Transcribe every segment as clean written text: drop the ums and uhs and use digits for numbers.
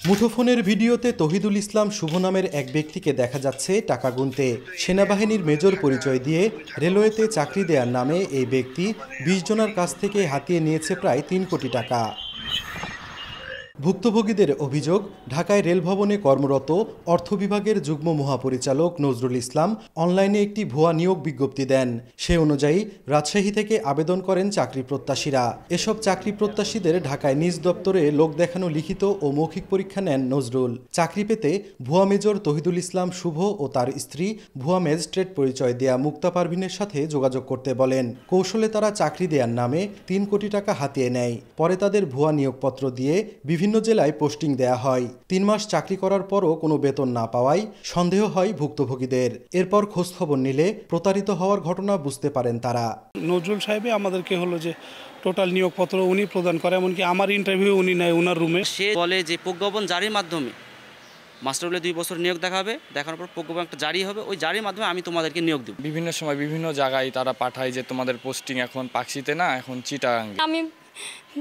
মুঠোফোনের ভিডিওতে তহিদুল ইসলাম শুভ নামের এক ব্যক্তিকে দেখা যাচ্ছে টাকা গুনতে। সেনাবাহিনীর মেজর পরিচয় দিয়ে রেলওয়েতে চাকরি দেওয়ার নামে এই ব্যক্তি ২০ জনের কাছ থেকে হাতিয়ে নিয়েছে প্রায় ৩ কোটি টাকা। ভুক্তভোগীদের অভিযোগ, ঢাকায় রেল ভবনে কর্মরত অর্থ বিভাগের যুগ্ম মহাপরিচালক নজরুল ইসলাম অনলাইনে একটি ভুয়া নিয়োগ বিজ্ঞপ্তি দেন। সে অনুযায়ী রাজশাহী থেকে আবেদন করেন চাকরি প্রত্যাশীরা। এসব চাকরি প্রত্যাশীদের ঢাকায় নিজ দপ্তরে লোক দেখানো লিখিত ও মৌখিক পরীক্ষা নেন নজরুল। চাকরি পেতে ভুয়া মেজর তহিদুল ইসলাম শুভ ও তার স্ত্রী ভুয়া ম্যাজিস্ট্রেট পরিচয় দেয়া মুক্তা পারভিনের সাথে যোগাযোগ করতে বলেন। কৌশলে তারা চাকরি দেওয়ার নামে ৩ কোটি টাকা হাতিয়ে নেয়। পরে তাদের ভুয়া নিয়োগপত্র দিয়ে বিভিন্ন জেলায় পোস্টিং দেয়া হয়। ৩ মাস চাকরি করার পরও কোনো বেতন না পাওয়ায় সন্দেহ হয় ভুক্তভোগীদের। এরপর খোঁজখবর নিলে প্রতারিত হওয়ার ঘটনা বুঝতে পারেন তারা। নজরুল সাহেব আমাদেরকে হলো যে টোটাল নিয়োগপত্র উনি প্রদান করে, এমনকি আমার ইন্টারভিউ উনি নেয় ওনার রুমে। সে বলে যে প্রজ্ঞাপন জারির মাধ্যমে মাস্টার 2 বছর নিয়োগ দেখাবে, দেখানোর পর প্রজ্ঞাপন একটা জারি হবে, ওই জারির মাধ্যমে আমি তোমাদেরকে নিয়োগ দেব। বিভিন্ন সময় বিভিন্ন জায়গায় তারা পাঠায় যে তোমাদের পোস্টিং এখন পাকশিতে না, এখন চিটাগাঙ্গে। আমি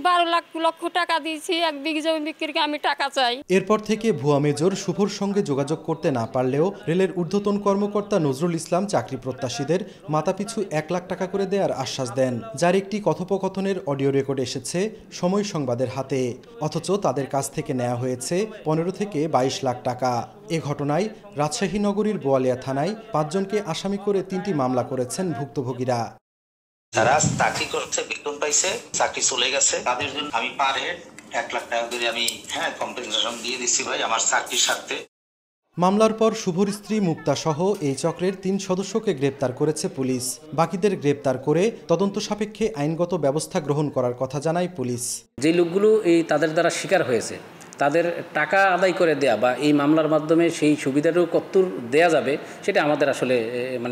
12 লক্ষ টাকা দিয়েছি, 1 বিঘা জমি বিক্রিকে আমি টাকা চাই। এরপর থেকে ভুয়া মেজর শুভর সঙ্গে যোগাযোগ করতে না পারলেও রেলের ঊর্ধ্বতন কর্মকর্তা নজরুল ইসলাম চাকরি প্রত্যাশীদের মাথাপিছু 1 লাখ টাকা করে দেওয়ার আশ্বাস দেন, যার একটি কথোপকথনের অডিও রেকর্ড এসেছে সময় সংবাদের হাতে। অথচ তাদের কাছ থেকে নেওয়া হয়েছে 15 থেকে 22 লাখ টাকা। এ ঘটনায় রাজশাহী নগরীর বোয়ালিয়া থানায় 5 জনকে আসামি করে 3টি মামলা করেছেন ভুক্তভোগীরা। তারা চাকরি করছে, বেতন পাইছে, চাকরি চলে গেছে, তাদের জন্য আমি পার হেড 1 লাখ টাকা করে আমি কম্পেনসেশন দিয়ে দিচ্ছি ভাই আমার চাকরির স্বার্থে। মামলার পর শুভর স্ত্রী মুক্তা সহ এই চক্রের 3 সদস্যকে গ্রেপ্তার করেছে পুলিশ। বাকিদের গ্রেপ্তার করে তদন্ত সাপেক্ষে আইনগত ব্যবস্থা গ্রহণ করার কথা জানায় পুলিশ। যে লোকগুলো তাদের দ্বারা শিকার হয়েছে তাদের টাকা আদায় করে দেয়া বা এই মামলার মাধ্যমে সেই সুবিধাটাও কতদূর দেয়া যাবে সেটা আমাদের আসলে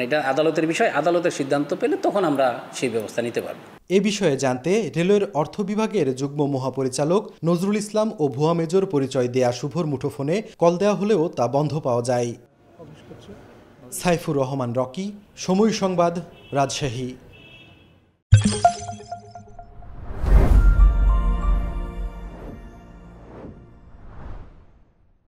এটা আদালতের বিষয়। আদালতের সিদ্ধান্ত পেলে তখন আমরা সেই ব্যবস্থা নিতে পারব। এ বিষয়ে জানতে রেলওয়ের অর্থ বিভাগের যুগ্ম মহাপরিচালক নজরুল ইসলাম ও ভুয়া মেজর পরিচয় দেয়া শুভর মুঠোফোনে কল দেওয়া হলেও তা বন্ধ পাওয়া যায়। সাইফুর রহমান রকি, সময় সংবাদ, রাজশাহী।